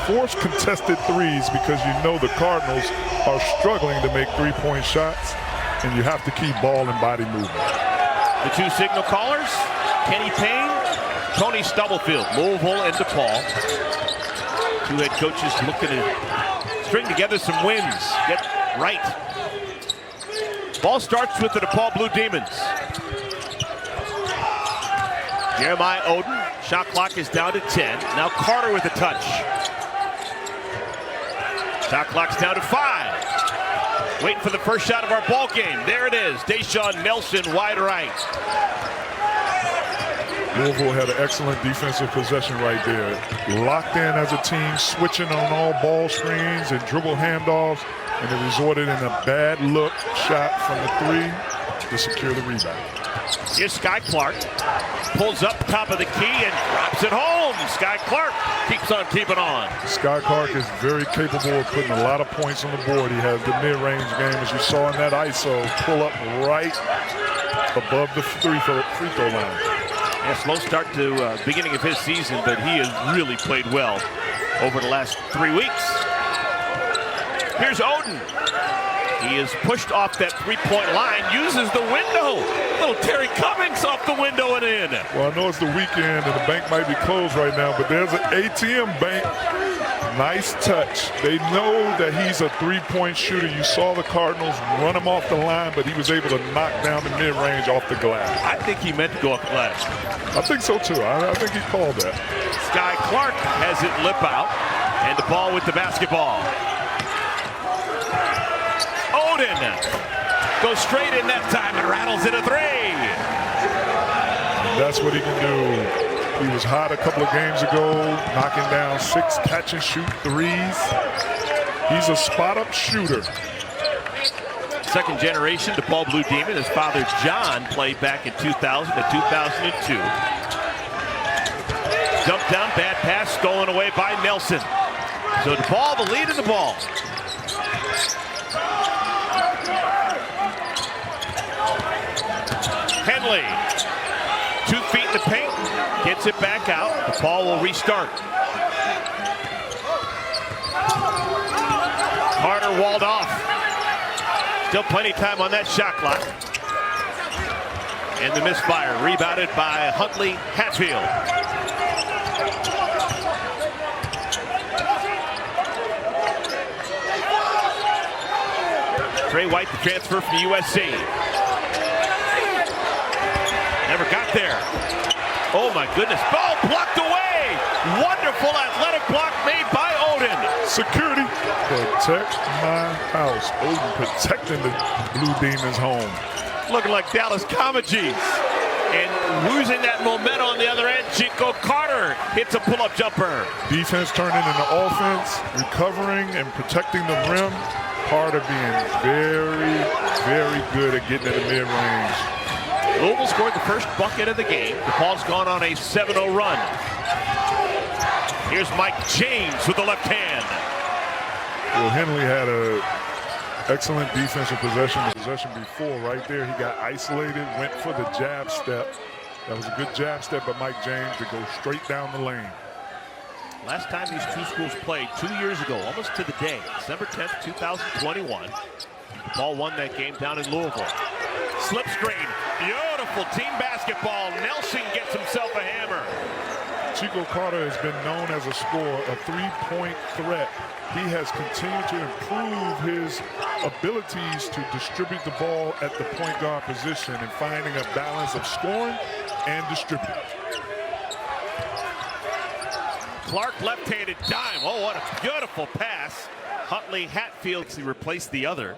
Force contested threes because you know the Cardinals are struggling to make three-point shots, and you have to keep ball and body movement. The two signal callers, Kenny Payne, Tony Stubblefield, Louisville and DePaul. Two head coaches looking to string together some wins, get right. Ball starts with the DePaul Blue Demons. Jeremiah Oden, shot clock is down to 10. Now Carter with a touch. Shot clock's down to 5. Waiting for the first shot of our ball game. There it is, Deshaun Nelson, wide right. Louisville had an excellent defensive possession right there. Locked in as a team, switching on all ball screens and dribble handoffs, and it resorted in a bad look shot from the 3 to secure the rebound. Here's Sky Clark, pulls up top of the key and drops it home. Sky Clark keeps on keeping on. Sky Clark is very capable of putting a lot of points on the board. He has the mid-range game, as you saw in that ISO, pull up right above the free throw line. A slow start to beginning of his season, but he has really played well over the last 3 weeks. Here's Oden. He is pushed off that three-point line, uses the window. Little Terry Cummings off the window and in. Well, I know it's the weekend and the bank might be closed right now, but there's an ATM bank. Nice touch. They know that he's a three-point shooter. You saw the Cardinals run him off the line, but he was able to knock down the mid-range off the glass. I think he meant to go off the glass. I think so, too. I think he called that. Sky Clark has it lip out, and the ball with the basketball. Oden goes straight in that time and rattles it a 3. That's what he can do. He was hot a couple of games ago, knocking down 6 catch-and-shoot threes. He's a spot-up shooter. Second generation DePaul Blue Demon. His father, John, played back in 2000 to 2002. Dumped down, bad pass, stolen away by Nelson. So DePaul, the lead in the ball. Henley, 2 feet in the paint, gets it back out. DePaul will restart. Carter walled off. Still plenty of time on that shot clock. And the misfire, rebounded by Huntley Hatfield. Trey White, the transfer from USC. Never got there. Oh my goodness, ball blocked away. Wonderful athletic block made by Oden. Security, protect my house. Oden protecting the Blue Demons home. Looking like Dallas Comagese. And losing that momentum on the other end, Chico Carter hits a pull-up jumper. Defense turning into offense, recovering and protecting the rim. Carter being very, very good at getting at the mid-range. Louisville scored the first bucket of the game. DePaul's gone on a 7-0 run. Here's Mike James with the left hand. Well, Henley had an excellent defensive possession before. Right there, he got isolated, went for the jab step. That was a good jab step by Mike James to go straight down the lane. Last time these two schools played 2 years ago, almost to the day, December 10th, 2021. DePaul won that game down in Louisville. Slip screen, beautiful team basketball. Nelson gets himself a hammer. Chico Carter has been known as a scorer, a three-point threat. He has continued to improve his abilities to distribute the ball at the point guard position and finding a balance of scoring and distributing. Clark left-handed dime. Oh, what a beautiful pass. Huntley Hatfield replaced the other.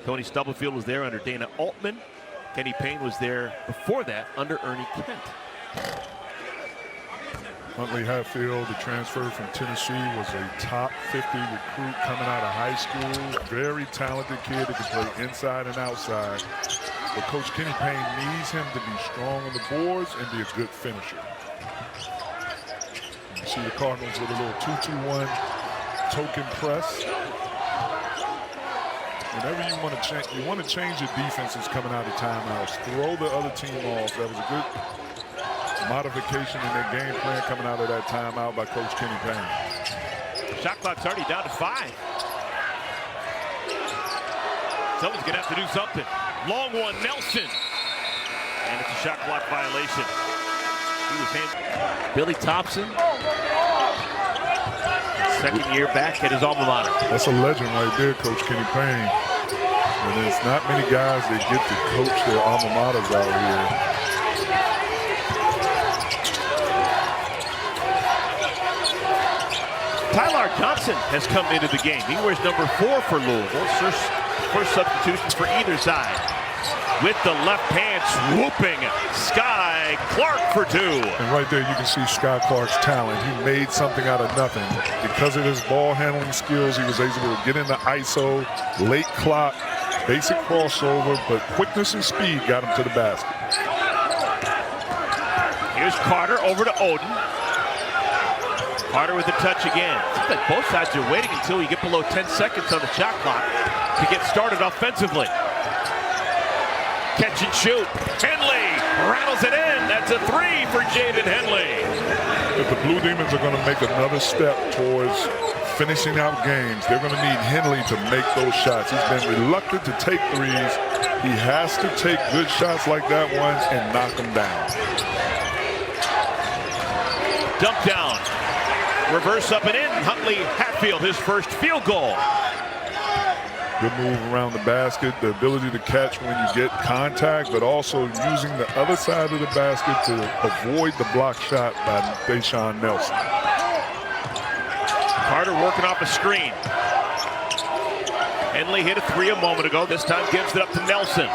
Tony Stubblefield was there under Dana Altman. Kenny Payne was there before that under Ernie Kent. Huntley Hatfield, the transfer from Tennessee, was a top 50 recruit coming out of high school. Very talented kid that can play inside and outside. But Coach Kenny Payne needs him to be strong on the boards and be a good finisher. You see the Cardinals with a little 2-2-1 token press. Whenever you want to change your defenses coming out of timeouts, throw the other team off. That was a good modification in their game plan coming out of that timeout by Coach Kenny Payne. Shot clock's already down to 5. Someone's going to have to do something. Long one, Nelson. And it's a shot clock violation. Billy Thompson, second year back at his alma mater. That's a legend right there, Coach Kenny Payne. And there's not many guys that get to coach their alma maters out here. Tyler Johnson has come into the game. He wears number 4 for Louisville. First substitution for either side. With the left hand swooping, Sky Clark for 2. And right there you can see Sky Clark's talent. He made something out of nothing. Because of his ball handling skills, he was able to get into ISO, late clock, basic crossover, but quickness and speed got him to the basket. Here's Carter over to Oden. Carter with the touch again. Seems like both sides are waiting until you get below 10 seconds on the shot clock to get started offensively. Catch and shoot. Henley rattles it in. That's a 3 for Jaden Henley. If the Blue Demons are going to make another step towards finishing out games, they're going to need Henley to make those shots. He's been reluctant to take threes. He has to take good shots like that one and knock them down. Dump down. Reverse up and in. Huntley Hatfield, his first field goal. Good move around the basket, the ability to catch when you get contact, but also using the other side of the basket to avoid the block shot by Deshaun Nelson. Carter working off a screen. Henley hit a 3 a moment ago. This time gives it up to Nelson.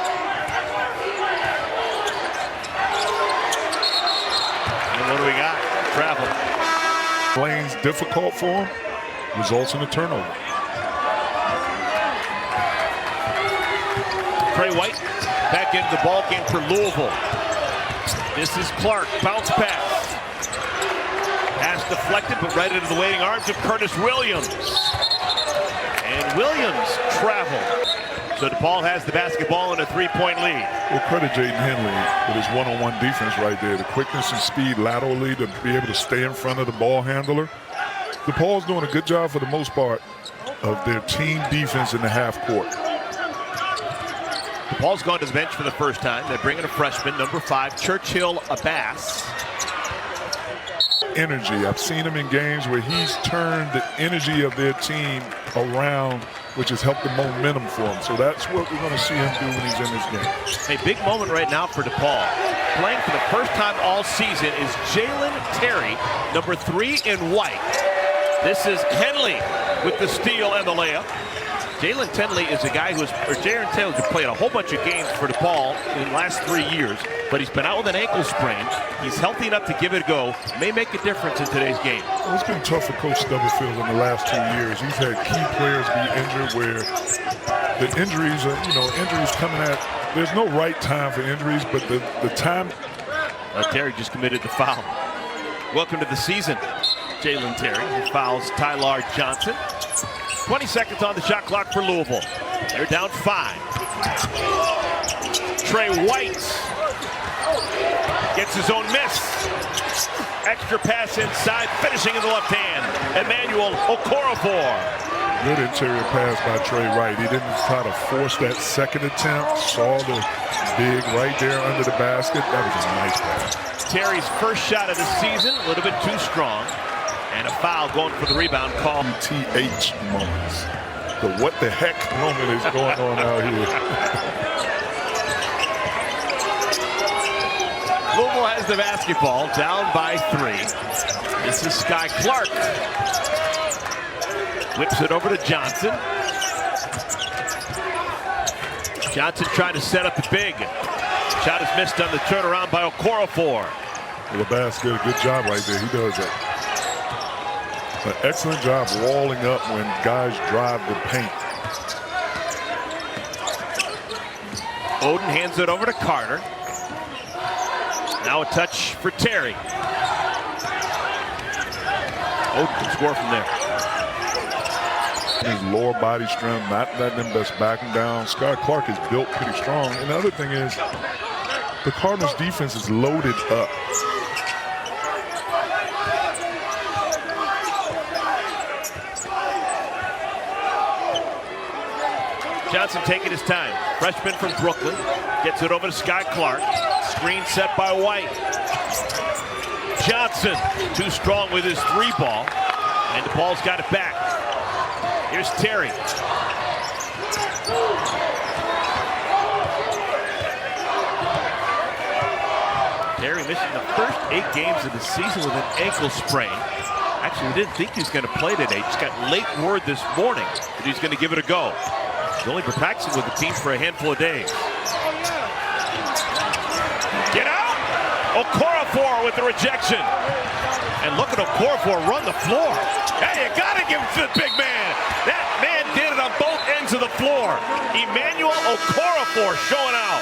And what do we got? Travel. Lane's difficult for him, results in a turnover. Trey White back into the ball game for Louisville. This is Clark, bounce pass. Pass deflected, but right into the waiting arms of Curtis Williams. And Williams traveled. So DePaul has the basketball in a 3-point lead. Well, credit Jaden Henley with his one-on-one defense right there. The quickness and speed laterally to be able to stay in front of the ball handler. DePaul's doing a good job for the most part of their team defense in the half court. DePaul's gone to the bench for the first time. They're bringing a freshman, number 5, Churchill Abbas. Energy. I've seen him in games where he's turned the energy of their team around, which has helped the momentum for him. So that's what we're going to see him do when he's in this game. A big moment right now for DePaul. Playing for the first time all season is Jalen Terry, number 3 in white. This is Henley with the steal and the layup. Jalen Tenley is a guy who's played a whole bunch of games for DePaul in the last 3 years, but he's been out with an ankle sprain. He's healthy enough to give it a go. May make a difference in today's game. Well, it's been tough for Coach Stubblefield in the last 2 years. He's had key players be injured where the injuries are, injuries coming at. There's no right time for injuries, but the time. Terry just committed the foul. Welcome to the season, Jalen Terry. He fouls Tyler Johnson. 20 seconds on the shot clock for Louisville. They're down 5. Trey White gets his own miss. Extra pass inside, finishing in the left hand. Emmanuel Okorafor. Good interior pass by Trey White. He didn't try to force that second attempt. Saw the big right there under the basket. That was a nice pass. Terry's first shot of the season, a little bit too strong. And a foul going for the rebound call. TH moments. The what the heck moment is going on out here. Louisville has the basketball, down by 3. This is Sky Clark. Whips it over to Johnson. Johnson trying to set up the big. Shot is missed on the turnaround by Okorafor. Well, the basket, a good job right there. He does that. An excellent job walling up when guys drive the paint. Oden hands it over to Carter. Now a touch for Terry. Oden can score from there. His lower body strength, not letting them best back him down. Sky Clark is built pretty strong. And the other thing is, the Cardinals defense is loaded up. Johnson taking his time. Freshman from Brooklyn. Gets it over to Sky Clark. Screen set by White. Johnson too strong with his three ball. And DePaul's got it back. Here's Terry. Terry missing the first 8 games of the season with an ankle sprain. Actually, we didn't think he was going to play today. Just got late word this morning that he's going to give it a go. He's only been practicing with the team for a handful of days. Get out! Okorafor with the rejection. And look at Okorafor run the floor. Hey, you got to give it to the big man. That man did it on both ends of the floor. Emmanuel Okorafor showing out.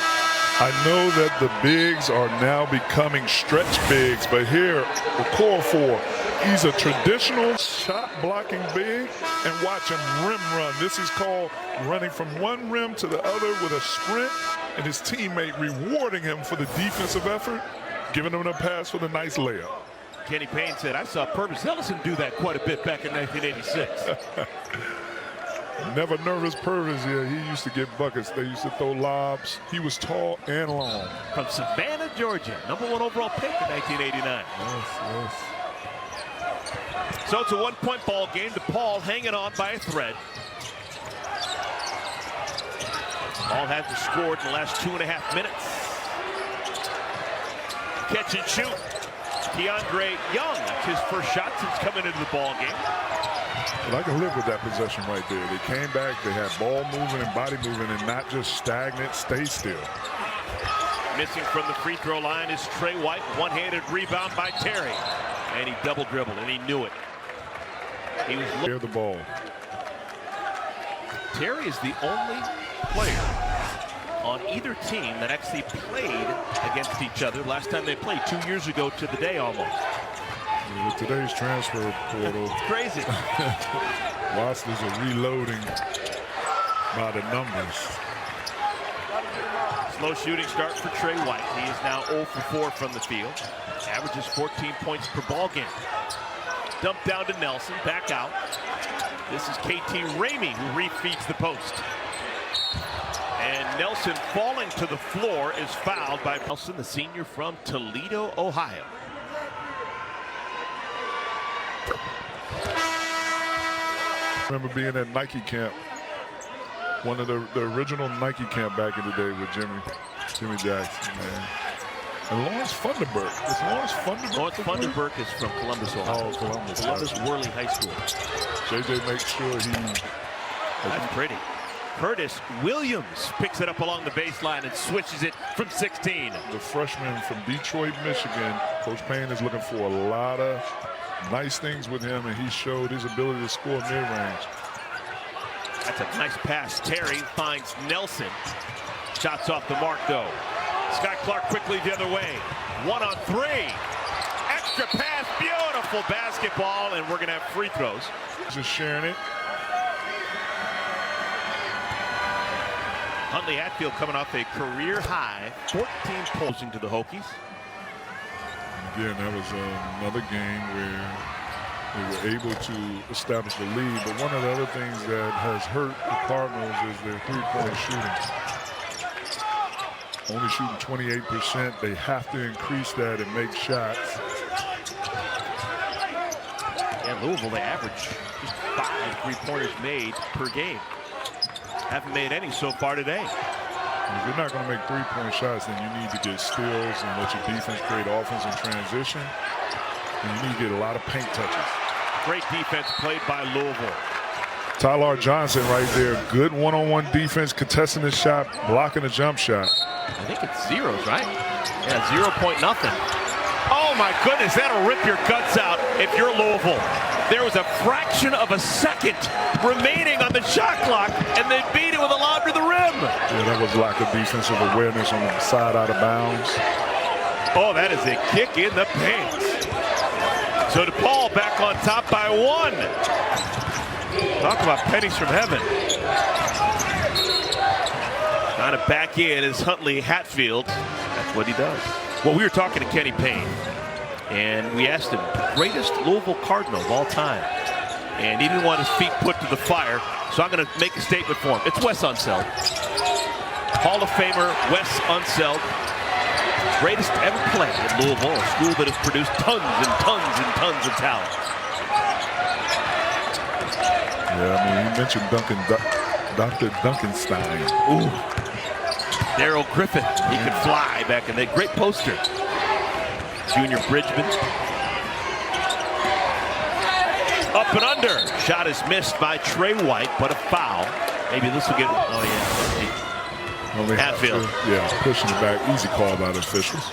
I know that the bigs are now becoming stretch bigs, but here, Okorafor, he's a traditional shot blocking big, and watch him rim run. This is called running from one rim to the other with a sprint, and his teammate rewarding him for the defensive effort, giving him a pass for the nice layup. Kenny Payne said, I saw Purvis Ellison do that quite a bit back in 1986. Never nervous Purvis here. He used to get buckets. They used to throw lobs. He was tall and long. From Savannah, Georgia. #1 overall pick in 1989. Yes. So it's a one-point ball game. DePaul hanging on by a thread. Paul hasn't scored in the last 2.5 minutes. Catch and shoot. DeAndre Young, that's his first shot since coming into the ball game. Well, I can live with that possession right there. They came back, they had ball moving and body moving and not just stagnant, stay still. Missing from the free throw line is Trey White. One-handed rebound by Terry. And he double dribbled, and he knew it. He was looking. The ball. Terry is the only player on either team that actually played against each other last time they played 2 years ago to the day almost. With today's transfer portal, it's crazy. rosters are reloading by the numbers. Slow shooting start for Trey White. He is now 0 for 4 from the field. Averages 14 points per ball game. Dumped down to Nelson, back out. This is KT Ramey who refeeds the post. And Nelson falling to the floor is fouled by Nelson, the senior from Toledo, Ohio. I remember being at Nike camp, one of the original Nike camp back in the day with Jimmy Jackson, man. And Lawrence Funderburk. Is Lawrence Funderburk? Lawrence Funderburk is from Columbus, Ohio. Oh, Columbus Worley High School. JJ makes sure he... That's pretty. Curtis Williams picks it up along the baseline and switches it from 16. The freshman from Detroit, Michigan. Coach Payne is looking for a lot of nice things with him, and he showed his ability to score mid-range. That's a nice pass. Terry finds Nelson. Shots off the mark, though. Scott Clark quickly the other way. 1 on 3. Extra pass. Beautiful basketball, and we're going to have free throws. Just sharing it. Huntley Hatfield coming off a career high 14 points into the Hokies. Again, that was another game where they were able to establish the lead. But one of the other things that has hurt the Cardinals is their three-point shooting. Only shooting 28%. They have to increase that and make shots. Yeah, Louisville, they average just 5 three-pointers made per game. Haven't made any so far today. If you're not going to make three-point shots, then you need to get steals and let your defense create offense in transition. And you need to get a lot of paint touches. Great defense played by Louisville. Tyler Johnson right there. Good one-on-one defense, contesting the shot, blocking the jump shot. I think it's zeros, right? Yeah, 0 point nothing. Oh my goodness, that'll rip your guts out if you're Louisville. There was a fraction of a second remaining on the shot clock, and they beat it with a lob to the rim. Yeah, that was lack of defensive awareness on the side out of bounds. Oh, that is a kick in the paint. So DePaul back on top by 1. Talk about pennies from heaven. Trying to back in is Huntley Hatfield. That's what he does. Well, we were talking to Kenny Payne, and we asked him, greatest Louisville Cardinal of all time. and he didn't want his feet put to the fire, so I'm going to make a statement for him. It's Wes Unseld. Hall of Famer Wes Unseld. Greatest ever play at Louisville, a school that has produced tons and tons and tons of talent. Yeah, I mean, you mentioned Dr. Duncanstein. Ooh. Darrell Griffin, he could fly back in that great poster. Junior Bridgman. Up and under. Shot is missed by Trey White, but a foul. Maybe this will get, oh yeah. Hatfield. Yeah, pushing it back. Easy call by the officials.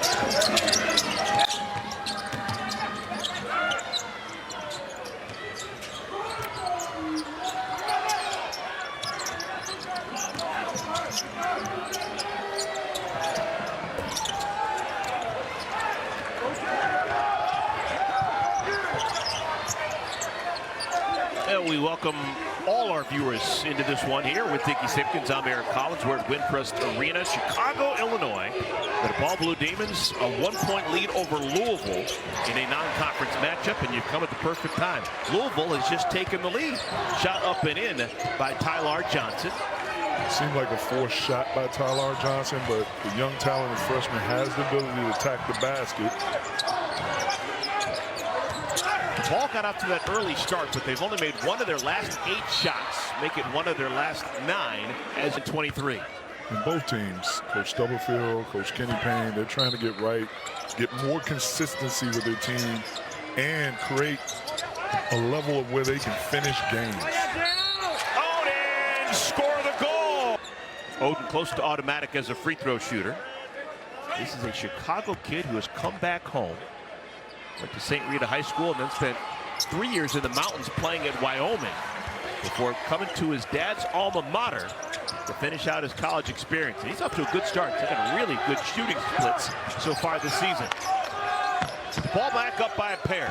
We welcome all our viewers into this one here with Dickie Simpkins. I'm Eric Collins. We're at Wintrust Arena, Chicago, Illinois. The DePaul Blue Demons, a 1-point lead over Louisville in a non-conference matchup, and you've come at the perfect time. Louisville has just taken the lead. Shot up and in by Tyler Johnson. It seemed like a forced shot by Tyler Johnson, but the young talented freshman has the ability to attack the basket. DePaul got off to that early start, but they've only made one of their last 8 shots, make it one of their last 9 as in 23. And both teams, Coach Stubblefield, Coach Kenny Payne, they're trying to get right, get more consistency with their team, and create a level of where they can finish games. Oden, score the goal! Oden close to automatic as a free throw shooter. This is a Chicago kid who has come back home. Went to St. Rita High School and then spent 3 years in the mountains playing at Wyoming before coming to his dad's alma mater to finish out his college experience. And he's up to a good start. He's got really good shooting splits so far this season. Ball back up by a pair.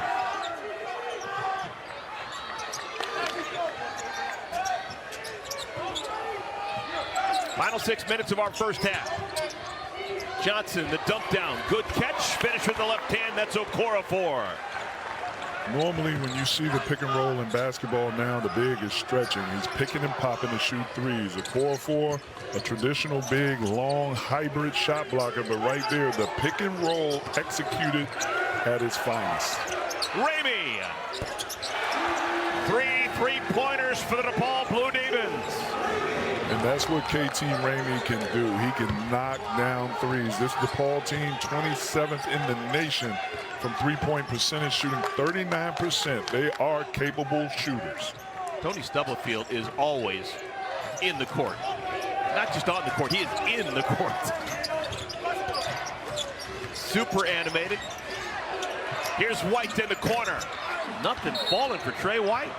Final 6 minutes of our first half. Johnson, the dump down, good catch, finish with the left hand, that's Okorafor. Normally when you see the pick and roll in basketball now, the big is stretching. He's picking and popping to shoot threes. Okorafor, a traditional big, long, hybrid shot blocker, but right there, the pick and roll executed at its finest. Ramey. 3 3-pointers for the DePaul Blue Demons. And that's what KT Ramey can do. He can knock down threes. This DePaul team, 27th in the nation from three-point percentage, shooting 39%. They are capable shooters. Tony Stubblefield is always in the court. Not just on the court, he is in the court. Super animated. Here's White in the corner. Nothing falling for Trey White.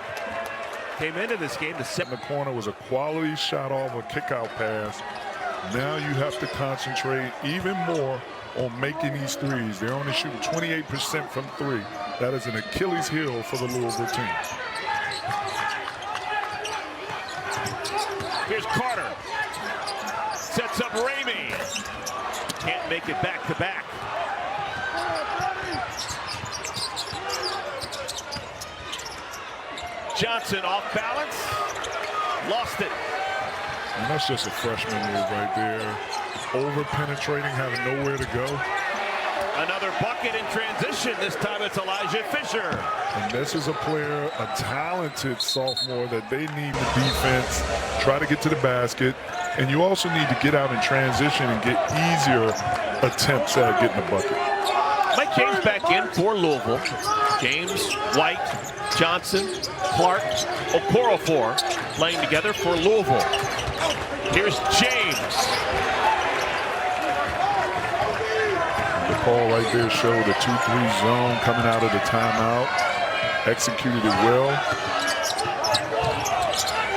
Came into this game to set. In the corner was a quality shot off a kick-out pass. Now you have to concentrate even more on making these threes. They're only shooting 28% from 3. That is an Achilles heel for the Louisville team. Here's Carter. Sets up Ramey. Can't make it back to back. Johnson off balance, lost it. And that's just a freshman move right there. Over penetrating, having nowhere to go. Another bucket in transition. This time it's Elijah Fisher. And this is a player, a talented sophomore that they need the defense, try to get to the basket. And you also need to get out in transition and get easier attempts at getting the bucket. Mike James back in for Louisville. James, White, Johnson, Clark, Okorafor playing together for Louisville. Here's James. DePaul right there showed a 2-3 zone coming out of the timeout. Executed it well.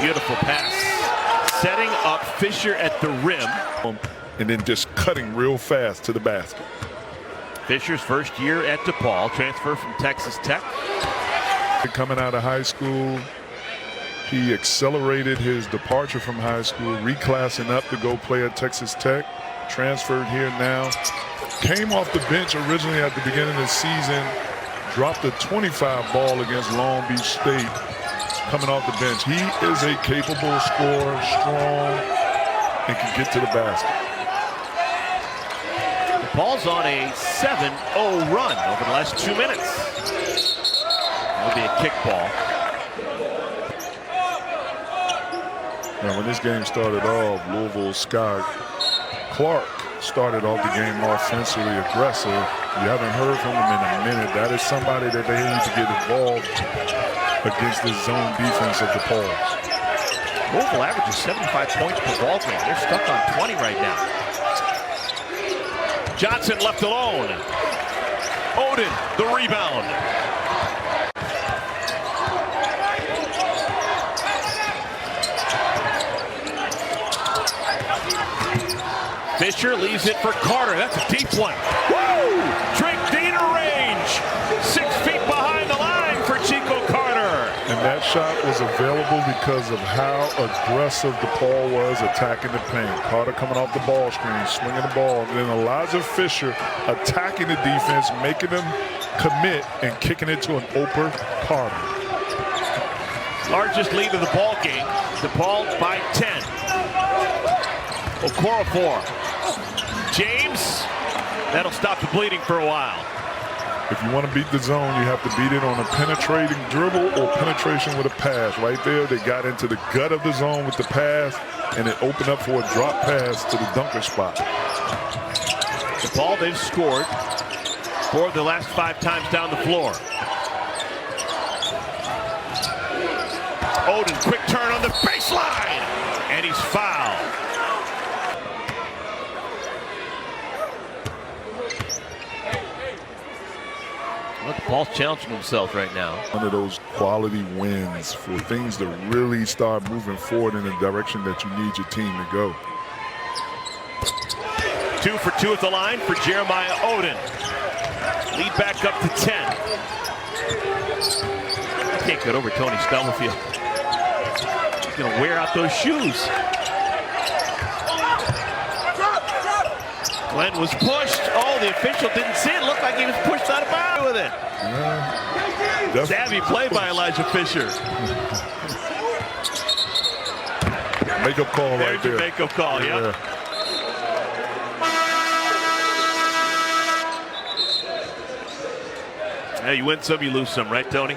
Beautiful pass. Setting up Fisher at the rim. And then just cutting real fast to the basket. Fisher's first year at DePaul, transfer from Texas Tech. Coming out of high school, he accelerated his departure from high school, reclassing up to go play at Texas Tech. Transferred here now. Came off the bench originally at the beginning of the season. Dropped a 25 ball against Long Beach State. coming off the bench. He is a capable scorer, strong, and can get to the basket. DePaul's on a 7-0 run over the last 2 minutes. That'll be a kickball. Now, when this game started off, Louisville Sky Clark started off the game offensively aggressive. You haven't heard from him in a minute. That is somebody that they need to get involved against the zone defense of DePaul. Louisville averages 75 points per ball game. They're stuck on 20 right now. Johnson left alone. Odin, the rebound. Fisher leaves it for Carter. That's a deep one. Woo! Drink Dieter range. 6 feet behind the line for Chico Carter. And that shot was available because of how aggressive DePaul was attacking the paint. Carter coming off the ball screen, swinging the ball. And then Elijah Fisher attacking the defense, making them commit and kicking it to an open Carter. Largest lead of the ball game. DePaul by 10. Okorafor. James, that'll stop the bleeding for a while. If you want to beat the zone, you have to beat it on a penetrating dribble or penetration with a pass. Right there, they got into the gut of the zone with the pass, and it opened up for a drop pass to the dunker spot. DePaul, they've scored 4 of the last 5 times down the floor. Odin, quick turn on the baseline, and he's fouled. Well, DePaul's challenging themselves right now. One of those quality wins for things to really start moving forward in the direction that you need your team to go. 2 for 2 at the line for Jeremiah Odin. Lead back up to 10. Can't get over Tony Stubblefield. He's going to wear out those shoes. Glenn was pushed. Oh, the official didn't see it. Looked like he was pushed out of bounds with it. Savvy play by Elijah Fisher. Makeup call right there. There's your makeup call, yeah. Yeah, you win some, you lose some, right, Tony?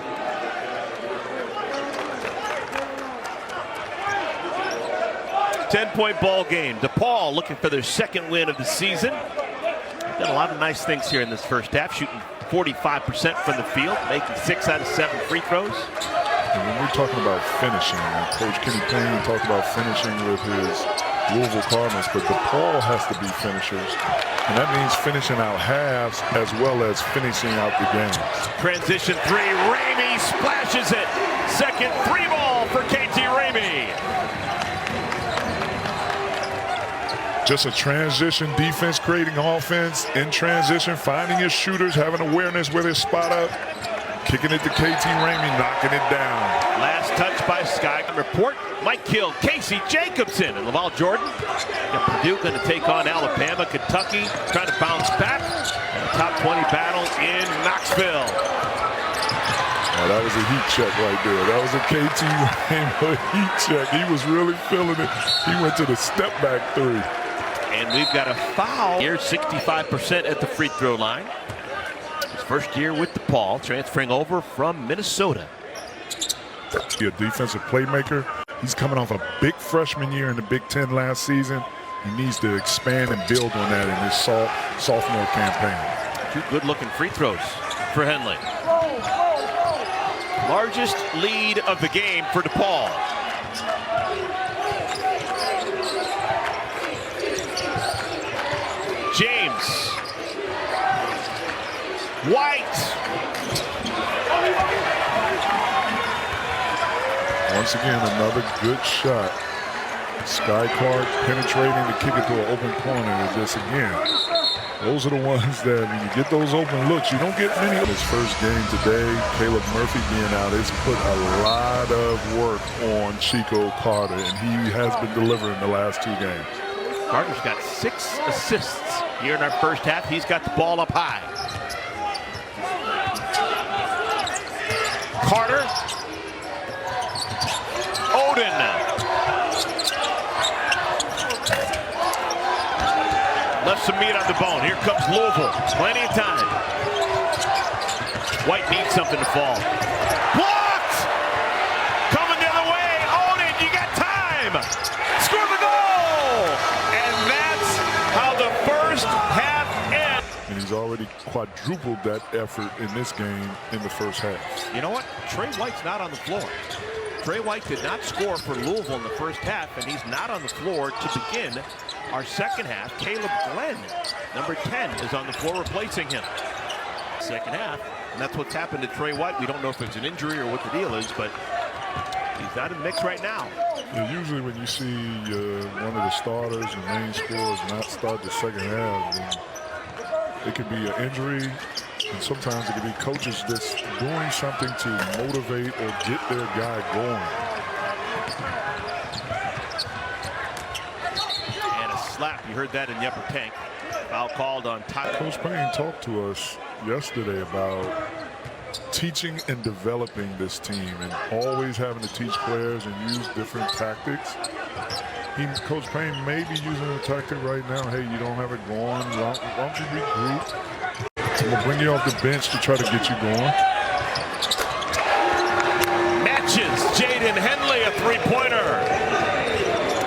Ten-point ball game. DePaul looking for their second win of the season. Done a lot of nice things here in this first half, shooting 45% from the field, making 6 out of 7 free throws. And when we're talking about finishing, and Coach Kenny Payne talked about finishing with his Louisville Cardinals, but DePaul has to be finishers. And that means finishing out halves as well as finishing out the games. Transition 3, Ramey splashes it. Second 3 ball for KT Ramey. Just a transition defense, creating offense in transition, finding your shooters, having awareness where they spot up, kicking it to KT Ramey, knocking it down. Last touch by Sky. Report, Mike Kill, Casey Jacobson, and Laval Jordan. And Purdue going to take on Alabama. Kentucky trying to bounce back. And a top 20 battle in Knoxville. Oh, that was a heat check right there. That was a KT Ramey heat check. He was really feeling it. He went to the step back 3. And we've got a foul here, 65% at the free throw line. His first year with DePaul, transferring over from Minnesota. A defensive playmaker. He's coming off a big freshman year in the Big Ten last season. He needs to expand and build on that in his sophomore campaign. 2 good-looking free throws for Henley. Largest lead of the game for DePaul. James. White. Once again, another good shot. Sky Clark penetrating to kick it to an open corner. And just again, those are the ones that when you get those open looks, you don't get many. His first game today, Caleb Murphy being out, it's put a lot of work on Chico Carter, and he has been delivering the last 2 games. Carter's got 6 assists here in our first half. He's got the ball up high. Carter some meat on the bone. Here comes Louisville. Plenty of time. White needs something to fall. Blocked! Coming the other way. Oden, you got time. Score the goal! And that's how the first half ends. And he's already quadrupled that effort in this game in the first half. You know what? Trey White's not on the floor. Trey White did not score for Louisville in the first half, and he's not on the floor to begin our second half. Caleb Glenn, number 10, is on the floor replacing him. Second half, and that's what's happened to Trey White. We don't know if it's an injury or what the deal is, but he's not in the mix right now. Yeah, usually when you see one of the starters and main scorers not start the second half, then it could be an injury, and sometimes it could be coaches that's doing something to motivate or get their guy going. And a slap. You heard that in the upper tank. Foul called on Tyler. Coach Payne talked to us yesterday about teaching and developing this team and always having to teach players and use different tactics. Coach Payne may be using a tactic right now. Hey, you don't have it going. Why don't you regroup? I'm going to bring you off the bench to try to get you going. Matches Jaden Henley a three-pointer.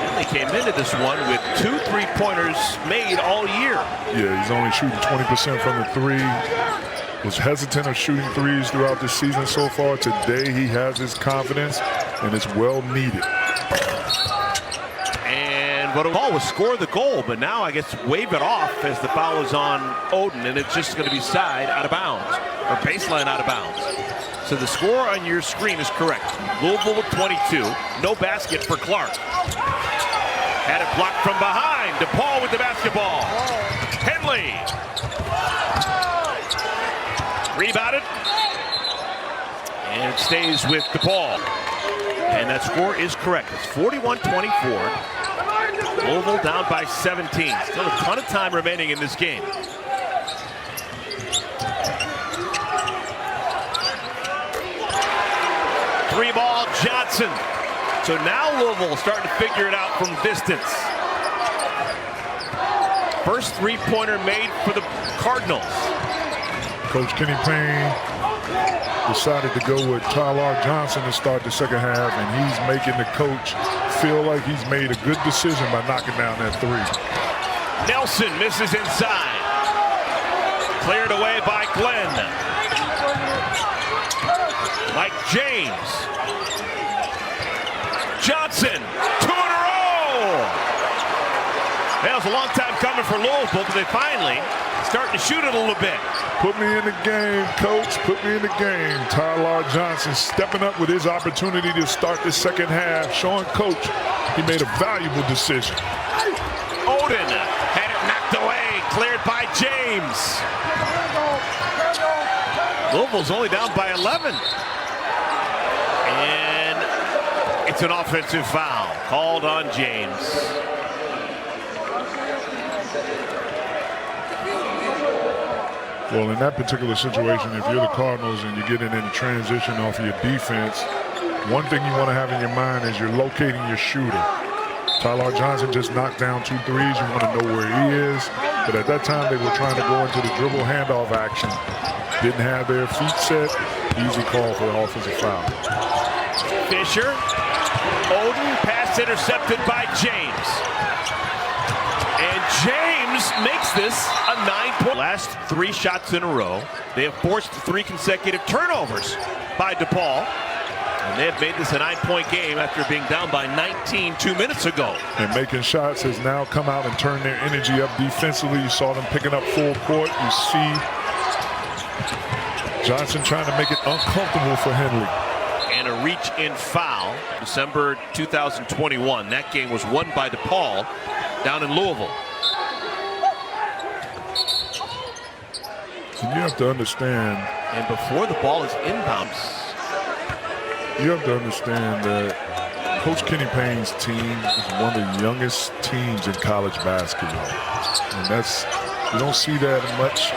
Henley came into this one with 2 3-pointers made all year. Yeah, he's only shooting 20% from the three. Was hesitant of shooting threes throughout the season so far. Today he has his confidence, and it's well needed. But Paul will score the goal, but now I guess wave it off as the foul is on Oden, and it's just going to be side out of bounds, or baseline out of bounds. So the score on your screen is correct. Louisville with 22, no basket for Clark. Had it blocked from behind. DePaul with the basketball. Henley. Rebounded. And it stays with DePaul. And that score is correct. It's 41-24. Louisville down by 17. Still a ton of time remaining in this game. Three ball, Johnson. So now Louisville starting to figure it out from distance. First three-pointer made for the Cardinals. Coach Kenny Payne decided to go with Tyler Johnson to start the second half, and he's making the coach feel like he's made a good decision by knocking down that three. Nelson misses inside. Cleared away by Glenn. Mike James. Johnson, 2 in a row. That was a long time coming for Louisville, but they finally starting to shoot it a little bit. Put me in the game, coach. Put me in the game. Tyler Johnson stepping up with his opportunity to start the second half, showing coach he made a valuable decision. Oden had it knocked away, cleared by James. Louisville's only down by 11. And it's an offensive foul called on James. Well, in that particular situation, if you're the Cardinals and you're getting in transition off of your defense, one thing you want to have in your mind is you're locating your shooter. Tyler Johnson just knocked down 2 threes. You want to know where he is. But at that time, they were trying to go into the dribble handoff action. Didn't have their feet set. Easy call for the offensive foul. Fisher. Oden, pass intercepted by James. And James makes this a 9-point. Last 3 shots in a row. They have forced 3 consecutive turnovers by DePaul. And they have made this a 9-point game after being down by 19 2 minutes ago. And making shots has now come out and turned their energy up defensively. You saw them picking up full court. You see Johnson trying to make it uncomfortable for Henley. And a reach-in foul. December 2021. That game was won by DePaul down in Louisville. And you have to understand. And before the ball is inbounds. You have to understand that Coach Kenny Payne's team is one of the youngest teams in college basketball. And that's, you don't see that much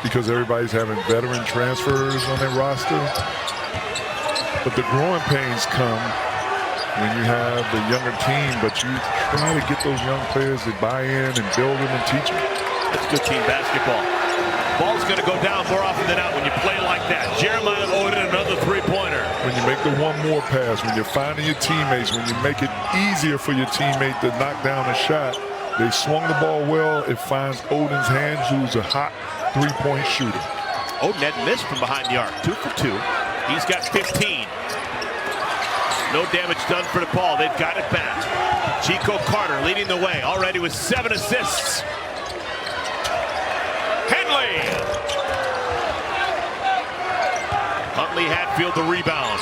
because everybody's having veteran transfers on their roster. But the growing pains come when you have the younger team, but you try to get those young players to buy in and build them and teach them. That's good team basketball. Ball's going to go down more often than not when you play like that. Jeremiah Odin, another three-pointer. When you make the one more pass, when you're finding your teammates, when you make it easier for your teammate to knock down a shot, they swung the ball well. It finds Odin's hands, who's a hot three-point shooter. Odin had missed from behind the arc. 2 for 2. He's got 15. No damage done for DePaul. They've got it back. Chico Carter leading the way, already with 7 assists. Huntley Hatfield the rebound.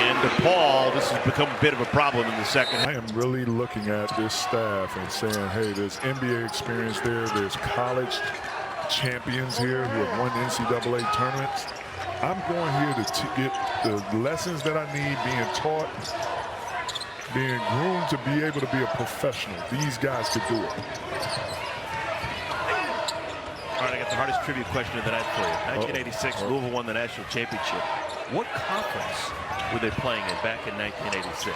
And DePaul, this has become a bit of a problem in the second half. I am really looking at this staff and saying, hey, there's NBA experience there. There's college champions here who have won NCAA tournaments. I'm going here to get the lessons that I need being taught, being groomed to be able to be a professional. These guys could do it. All right, I got the hardest trivia question of the night for you. 1986, Louisville won the national championship. What conference were they playing in back in 1986?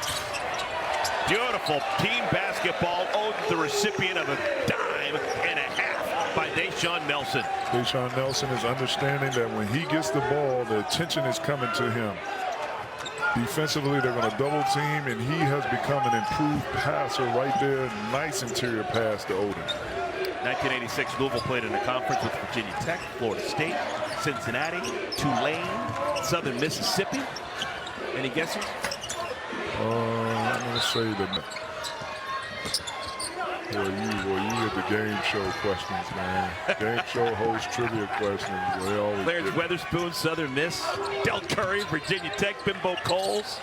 Beautiful team basketball. Odin, the recipient of a dime and a half by Deshaun Nelson. Deshaun Nelson is understanding that when he gets the ball, the attention is coming to him. Defensively, they're going to double team, and he has become an improved passer right there. Nice interior pass to Odin. 1986, Louisville played in a conference with Virginia Tech, Florida State, Cincinnati, Tulane, Southern Mississippi. Any guesses? I'm going to say that. Boy, you get the game show questions, man. Game show host trivia questions. They always Clarence Weatherspoon, Southern Miss. Del Curry, Virginia Tech, Bimbo Coles.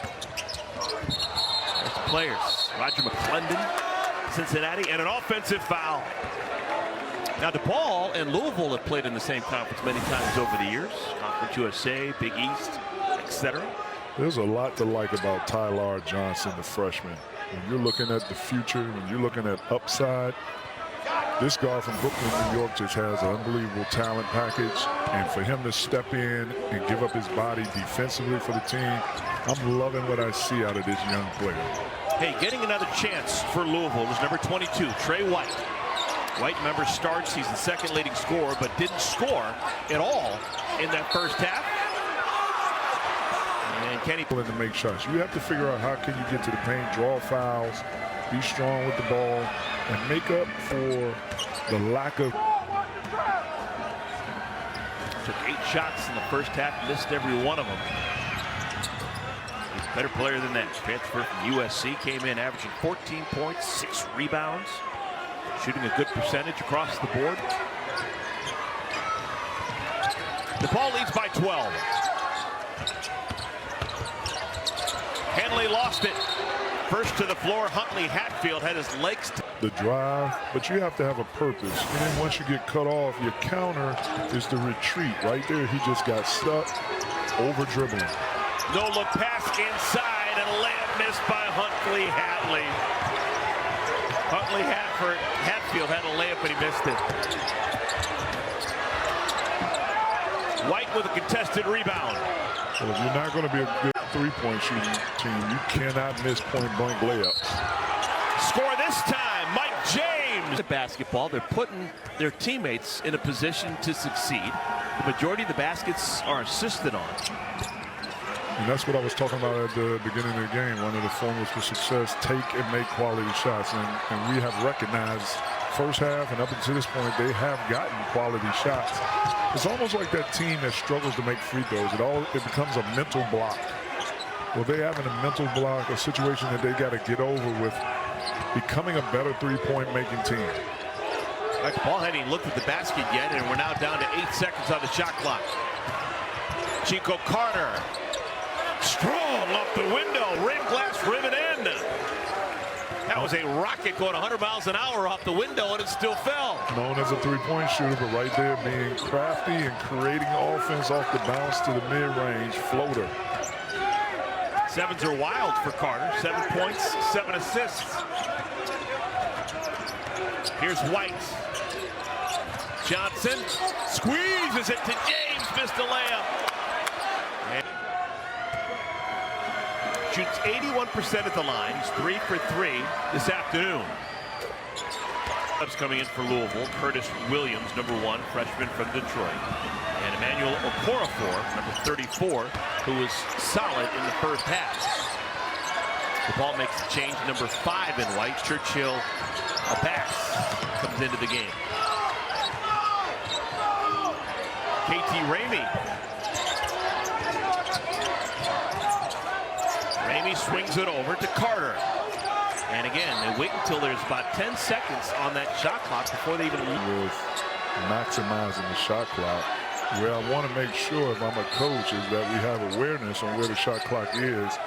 There's the players. Roger McClendon, Cincinnati, and an offensive foul. Now, DePaul and Louisville have played in the same conference many times over the years. Conference USA, Big East, etc. There's a lot to like about Tyler Johnson, the freshman. When you're looking at the future, when you're looking at upside, this guy from Brooklyn, New York just has an unbelievable talent package. And for him to step in and give up his body defensively for the team, I'm loving what I see out of this young player. Hey, getting another chance for Louisville was number 22, Trey White. White, remember, starts. He's the second leading scorer, but didn't score at all in that first half. And Kenny to make shots. You have to figure out how can you get to the paint, draw fouls, be strong with the ball, and make up for the lack of. Took 8 shots in the first half, missed every one of them. He's a better player than that. Transfer from USC, came in averaging 14 points, 6 rebounds. Shooting a good percentage across the board. DePaul leads by 12. Henley lost it. First to the floor, Huntley Hatfield had his legs. The drive, but you have to have a purpose. And then once you get cut off, your counter is the retreat. Right there, he just got stuck over dribbling. No look pass inside and a layup missed by Huntley Hatley. Huntley Hatfield had a layup, but he missed it. White with a contested rebound. Well, if you're not going to be a good three-point shooting team, you cannot miss point-blank layups. Score this time, Mike James. The basketball, they're putting their teammates in a position to succeed. The majority of the baskets are assisted on. And that's what I was talking about at the beginning of the game. One of the formulas for success, take and make quality shots. And we have recognized first half and up until this point, they have gotten quality shots. It's almost like that team that struggles to make free throws. It becomes a mental block. Well, they have a mental block, a situation that they got to get over with becoming a better three-point making team. Right, Paul hadn't even looked at the basket yet, and we're now down to 8 seconds on the shot clock. Chico Carter. Strong off the window, rim glass ribbon in. That was a rocket going 100 miles an hour off the window, and it still fell. Known as a three-point shooter, but right there being crafty and creating offense off the bounce to the mid-range floater. Sevens are wild for Carter. 7 points, 7 assists. Here's White. Johnson squeezes it to James, missed a layup. shoots 81% at the line. He's 3 for 3 this afternoon. Coming in for Louisville, Curtis Williams, number 1, freshman from Detroit. And Emmanuel Okorafor, number 34, who was solid in the first half. DePaul makes the change, number 5 in white. Churchill Abax comes into the game. KT Ramey. Ramey swings it over to Carter. And again, they wait until there's about 10 seconds on that shot clock before they even leave. With maximizing the shot clock, where I want to make sure if I'm a coach is that we have awareness on where the shot clock is,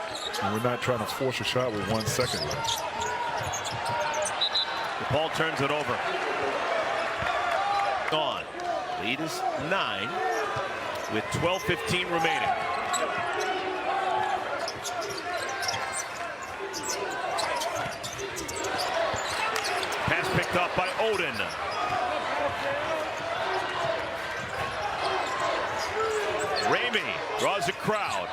and we're not trying to force a shot with 1 second left. DePaul turns it over. Gone. Lead is 9 with 12:15 remaining. Pass picked up by Odin. Ramey draws a crowd.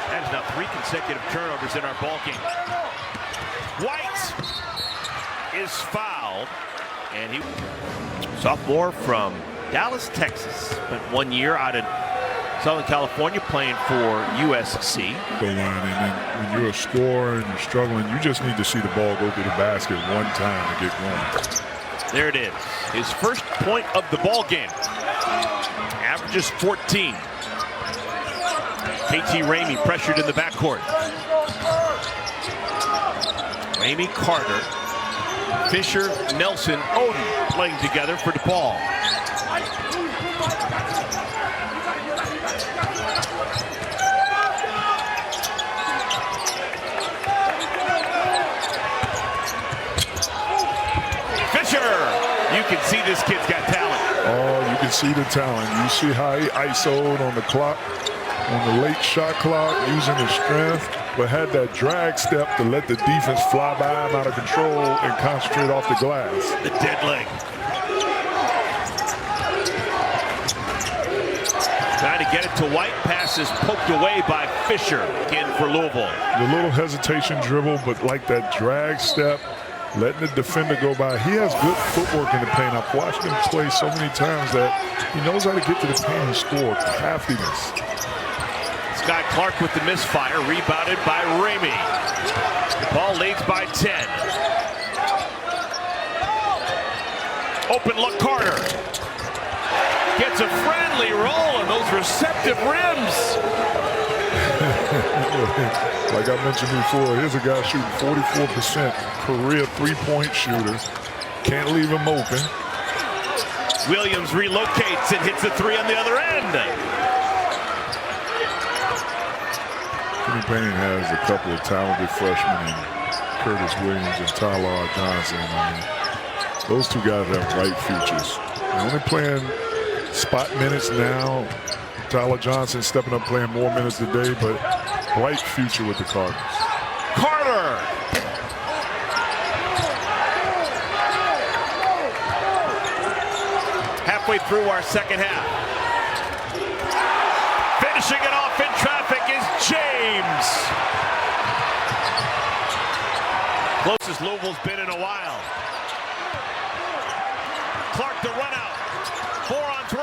That is now 3 consecutive turnovers in our ball game. White is fouled, and he sophomore from Dallas, Texas, spent 1 year out in Southern California playing for USC. And then when you're a scorer and you're struggling, you just need to see the ball go through the basket 1 time to get going. There it is. His first point of the ball game. Averages 14. KT Ramey pressured in the backcourt. Ramey, Carter, Fisher, Nelson, Odin playing together for DePaul. You can see this kid's got talent. Oh, you can see the talent. You see how he ISO'd on the clock, on the late shot clock, using his strength, but had that drag step to let the defense fly by him out of control and concentrate off the glass. The dead leg. Trying to get it to White. Pass is poked away by Fisher. Again for Louisville. The little hesitation dribble, but like that drag step, letting the defender go by. He has good footwork in the paint. I've watched him play so many times that he knows how to get to the paint and score. Craftiness. Scott Clark with the misfire, rebounded by Ramey. DePaul leads by 10. Open look, Carter. Gets a friendly roll on those receptive rims. Like I mentioned before, here's a guy shooting 44% career three-point shooter. Can't leave him open. Williams relocates and hits the 3 on the other end. Kenny Payne has a couple of talented freshmen in Curtis Williams and Tyler Johnson. I mean, those 2 guys have bright futures. They're only playing spot minutes now. Tyler Johnson stepping up, playing more minutes today, but bright future with the Cardinals. Carter. Halfway through our second half. Finishing it off in traffic is James. Closest Louisville's been in a while. Clark the run out. 4 on 3.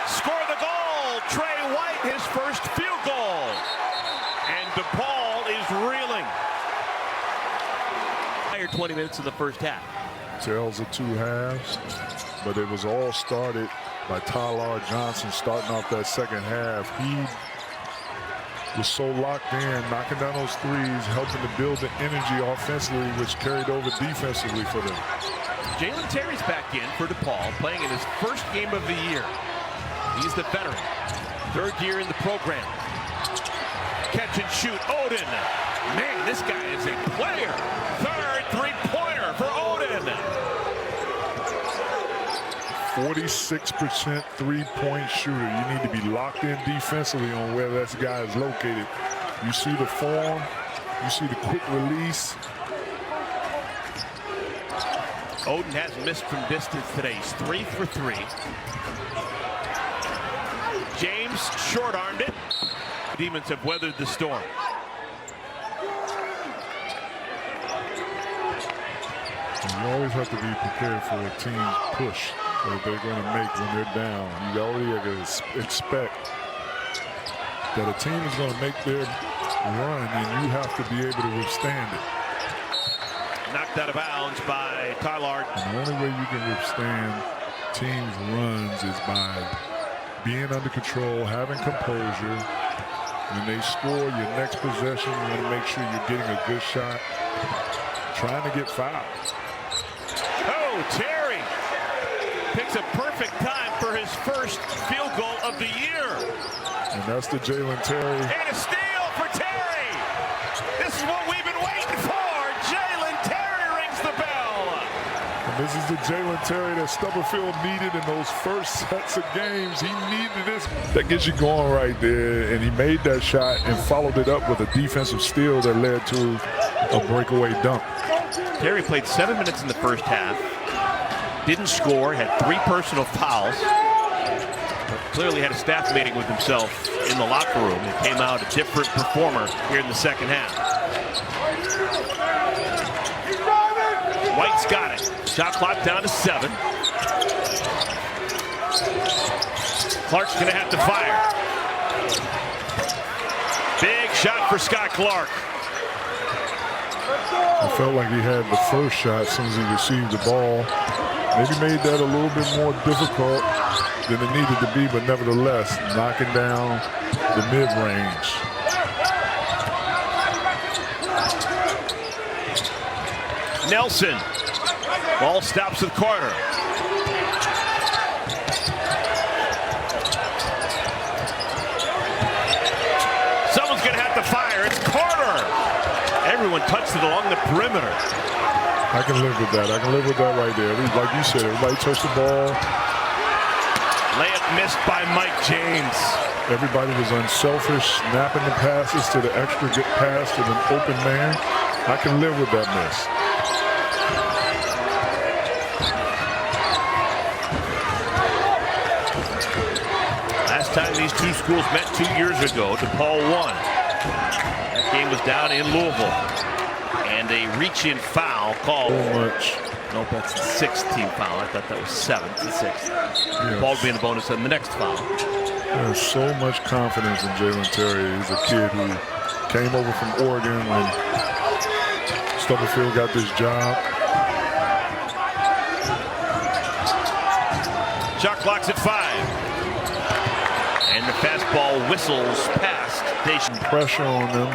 Score the goal. Trey White, his first field goal. And DePaul is reeling. 20 minutes in the first half. Tales of 2 halves, but it was all started by Tyler Johnson starting off that second half. He was so locked in, knocking down those threes, helping to build the energy offensively, which carried over defensively for them. Jalen Terry's back in for DePaul, playing in his first game of the year. He's the veteran, 3rd year in the program. Catch and shoot, Odin. Man, this guy is a player. 3rd three-pointer for Odin. 46% three-point shooter. You need to be locked in defensively on where that guy is located. You see the form, you see the quick release. Oden has missed from distance today. He's 3 for 3. James short-armed it. Demons have weathered the storm. You always have to be prepared for a team's push that they're going to make when they're down. You already have to expect that a team is going to make their run, and you have to be able to withstand it. Knocked out of bounds by Tylard. And the only way you can withstand teams' runs is by being under control, having composure. When they score your next possession, you want to make sure you're getting a good shot, trying to get fouled. Oh, Terry picks a perfect time for his first field goal of the year. And that's the Jalen Terry. And a steal for Terry. This is what we've been waiting for. Jalen Terry rings the bell. And this is the Jalen Terry that Stubblefield needed in those first sets of games. He needed this. That gets you going right there. And he made that shot and followed it up with a defensive steal that led to a breakaway dunk. Terry played 7 minutes in the first half. Didn't score, had 3 personal fouls. But clearly had a staff meeting with himself in the locker room. He came out a different performer here in the second half. White's got it. Shot clock down to 7. Clark's gonna have to fire. Big shot for Scott Clark. I felt like he had the first shot as soon as he received the ball. Maybe made that a little bit more difficult than it needed to be, but nevertheless, knocking down the mid-range. Nelson. Ball stops at Carter. Someone's going to have to fire. It's Carter. Everyone touched it along the perimeter. I can live with that. I can live with that right there. Like you said, everybody touched the ball. Layup missed by Mike James. Everybody was unselfish, snapping the passes to the extra good pass to the open man. I can live with that miss. Last time these two schools met 2 years ago, DePaul won. That game was down in Louisville. And a reach-in foul called. So much. Nope, that's the 6th team foul. I thought that was 7th and 6th. Yes. Ball being the bonus on the next foul. There's so much confidence in Jalen Terry. He's a kid who came over from Oregon when Stubblefield got this job. Shot clock's at 5. And the fastball whistles past Nation. Pressure on them,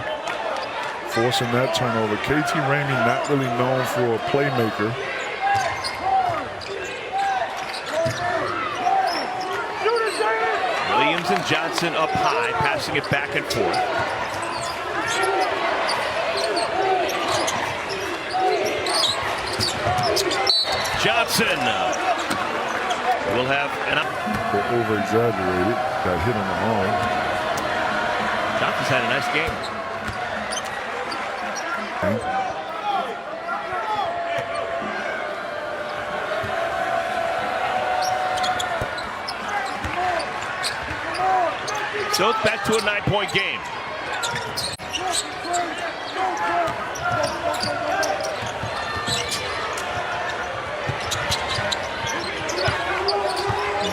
forcing that turnover. KT Ramey not really known for a playmaker. Williams and Johnson up high, passing it back and forth. Johnson will have an up. They're over-exaggerated. Got hit on the arm. Johnson's had a nice game. So it's back to a 9-point game.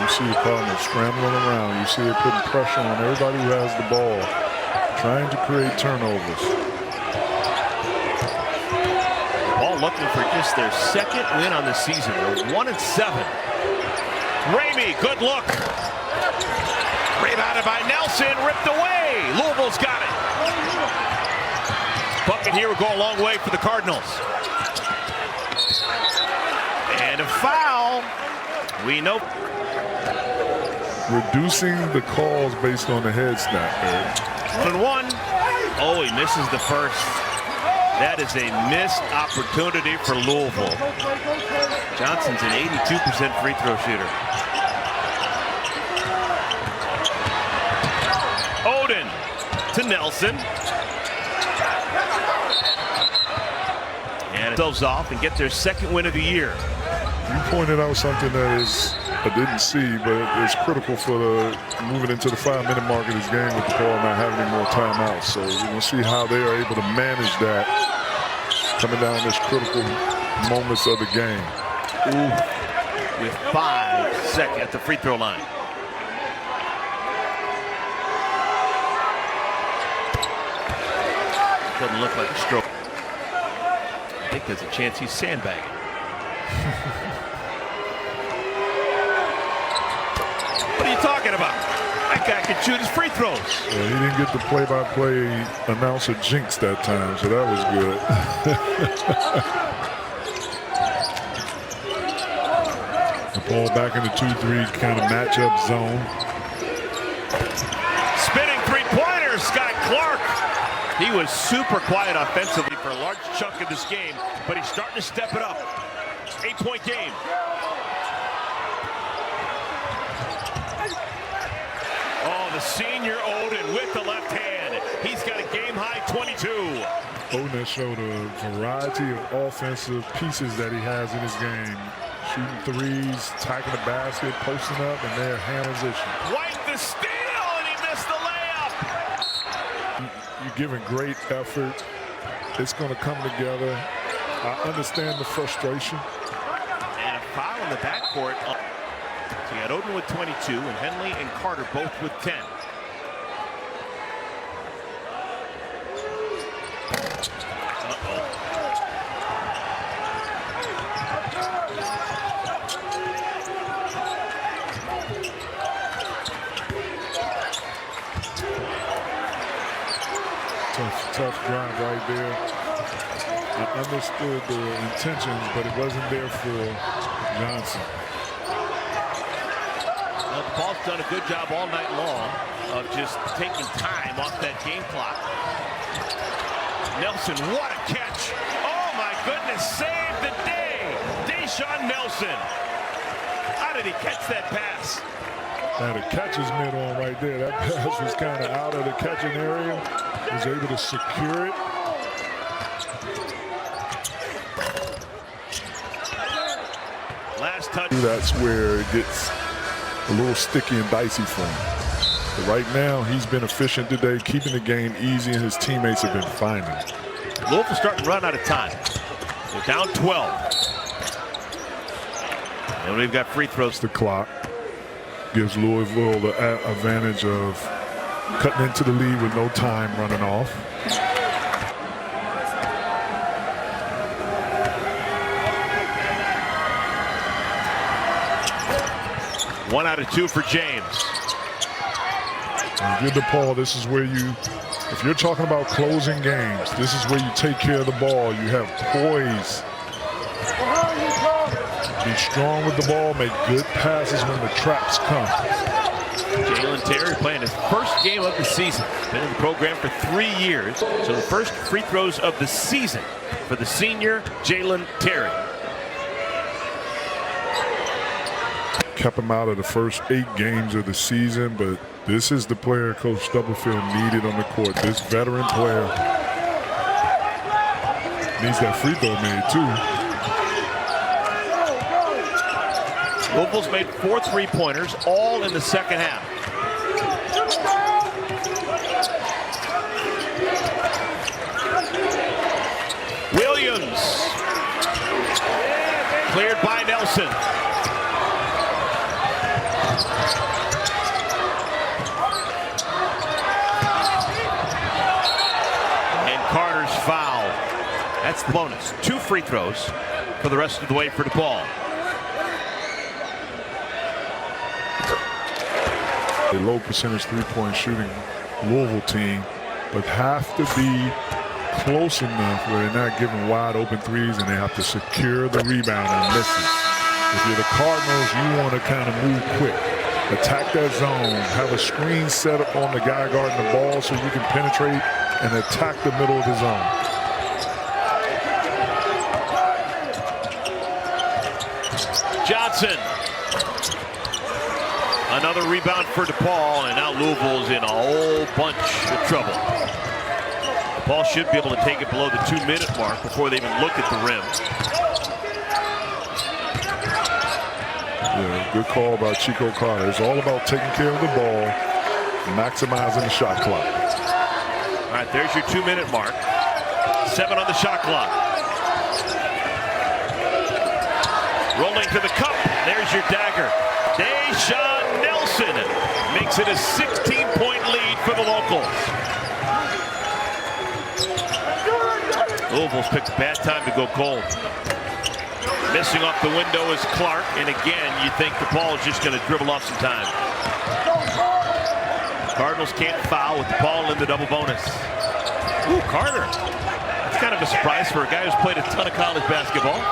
You see the Cardinals scrambling around. You see it putting pressure on everybody who has the ball, trying to create turnovers. All looking for just their 2nd win on the season. They're 1-7. Ramey, good look. Rebounded by Nelson, ripped away. Louisville's got it. Bucket here will go a long way for the Cardinals. And a foul. We know. Reducing the calls based on the head snap, Eric. 1-1. Oh, he misses the first. That is a missed opportunity for Louisville. Johnson's an 82% free throw shooter. Oden to Nelson. And it themselves off and get their 2nd win of the year. You pointed out something that I didn't see, but it's critical for the moving into the 5-minute mark of this game with DePaul not having any more timeouts. So we're going to see how they are able to manage that coming down this critical moments of the game. Ooh, with 5 seconds at the free throw line. Doesn't look like a stroke. I think there's a chance he's sandbagging. What are you talking about? That guy can shoot his free throws. Yeah, he didn't get the play-by-play announcer jinx that time, so that was good. The ball back in the 2-3 kind of matchup zone. Spinning three-pointer, Scott Clark. He was super quiet offensively for a large chunk of this game, but he's starting to step it up. 8-point game. Oh, the senior Oden with the left hand. He's got a game-high 22. Oden has showed a variety of offensive pieces that he has in his game. Shooting threes, attacking the basket, posting up, and they're hand position. White the steal, and he missed the layup. You're giving great effort. It's going to come together. I understand the frustration. And a foul in the backcourt. So you got Oden with 22, and Henley and Carter both with 10. Tough drive right there. I understood the intentions, but it wasn't there for Johnson. Well, DePaul's done a good job all night long of just taking time off that game clock. Nelson, what a catch. Oh my goodness, saved the day. Deshaun Nelson. How did he catch that pass? Now the catcher's mitt on right there. That pass was kind of out of the catching area. Was able to secure it. Last touch. That's where it gets a little sticky and dicey for him. But right now, he's been efficient today, keeping the game easy, and his teammates have been finding it. Louisville starting to run out of time. They're down 12. And we've got free throws. The clock gives Louisville the advantage of cutting into the lead with no time running off. One out of 2 for James. Good DePaul, this is where you, if you're talking about closing games, this is where you take care of the ball. You have poise. Be strong with the ball, make good passes when the traps come. Jalen Terry playing his first game of the season. Been in the program for 3 years. So the first free throws of the season for the senior Jalen Terry. Kept him out of the first 8 games of the season, but this is the player Coach Stubblefield needed on the court. This veteran player needs that free throw made too. Louisville's made 4 3-pointers, all in the second half. Williams. Cleared by Nelson. And Carter's foul. That's the bonus. 2 free throws for the rest of the way for DePaul. A low percentage 3-point shooting Louisville team, but have to be close enough where they're not giving wide open threes and they have to secure the rebound and misses. If you're the Cardinals, you want to kind of move quick. Attack that zone, have a screen set up on the guy guarding the ball so you can penetrate and attack the middle of the zone. Johnson. Another rebound for DePaul, and now Louisville's in a whole bunch of trouble. DePaul should be able to take it below the 2-minute mark before they even look at the rim. Yeah, good call by Chico Carter. It's all about taking care of the ball, maximizing the shot clock. All right, there's your 2-minute mark. 7 on the shot clock. Rolling to the cup. There's your dagger. Deshaun Nelson makes it a 16-point lead for the locals. Louisville's picked a bad time to go cold. Missing off the window is Clark, and again, you think DePaul is just going to dribble off some time. Cardinals can't foul with DePaul in the double bonus. Ooh, Carter. That's kind of a surprise for a guy who's played a ton of college basketball.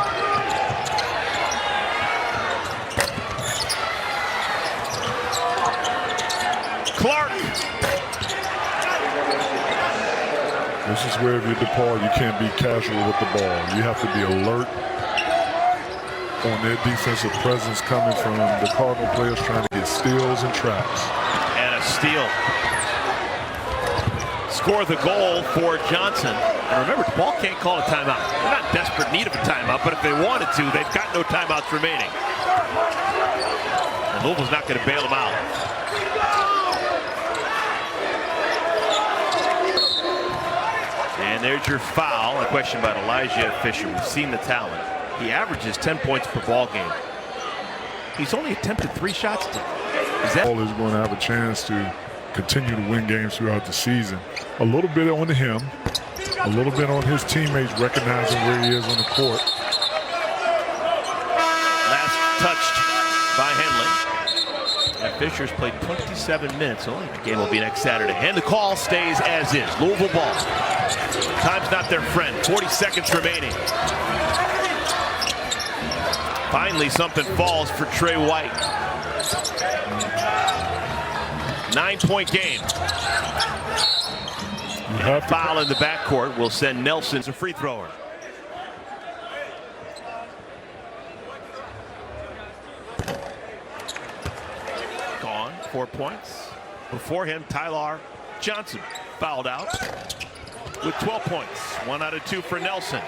Clark. This is where if you're DePaul, you can't be casual with the ball. You have to be alert on their defensive presence coming from the Cardinal players trying to get steals and traps. And a steal. Score the goal for Johnson. And remember, DePaul can't call a timeout. They're not in desperate need of a timeout, but if they wanted to, they've got no timeouts remaining. And Louisville's not going to bail them out. And there's your foul. A question about Elijah Fisher. We've seen the talent. He averages 10 points per ball game. He's only attempted 3 shots. Paul is going to have a chance to continue to win games throughout the season. A little bit on him, a little bit on his teammates recognizing where he is on the court. Last touched by Henley. And Fisher's played 27 minutes. So the game will be next Saturday. And the call stays as is. Louisville ball. Time's not their friend. 40 seconds remaining. Finally, something falls for Trey White. 9-point game. Foul in the backcourt will send Nelson as a free thrower. Gone, 4 points. Before him, Tyler Johnson fouled out with 12 points. 1 out of 2 for Nelson.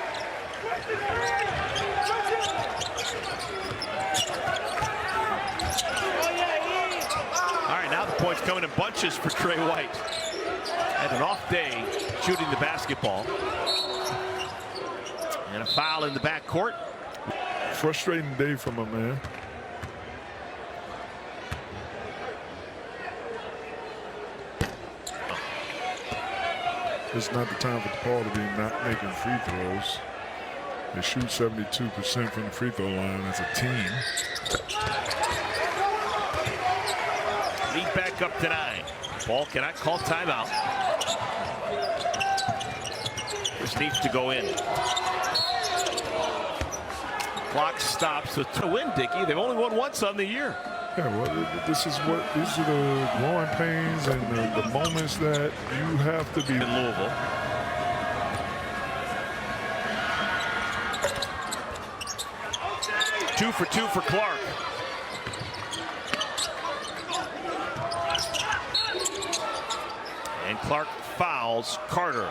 All right, now the points coming in bunches for Trey White. Had an off day shooting the basketball. And a foul in the backcourt. Frustrating day from him, man. It's not the time for DePaul to be not making free throws. They shoot 72% from the free throw line as a team. Lead back up to 9. Ball cannot call timeout. This needs to go in. Clock stops with a win, Dickie. They've only won once on the year. Yeah, well, these are the growing pains and the moments that you have to be in Louisville. Two for 2 for Clark. And Clark fouls Carter.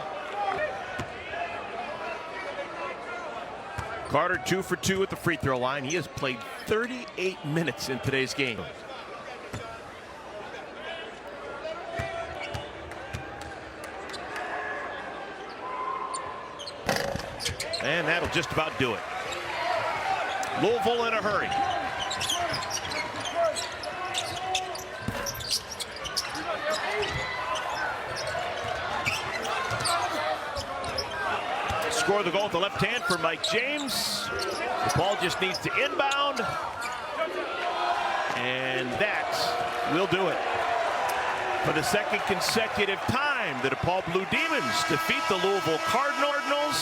Carter 2 for 2 at the free throw line. He has played 38 minutes in today's game. And that'll just about do it. Louisville in a hurry. Score the goal with the left hand for Mike James. DePaul just needs to inbound. And that will do it. For the second consecutive time, the DePaul Blue Demons defeat the Louisville Cardinals.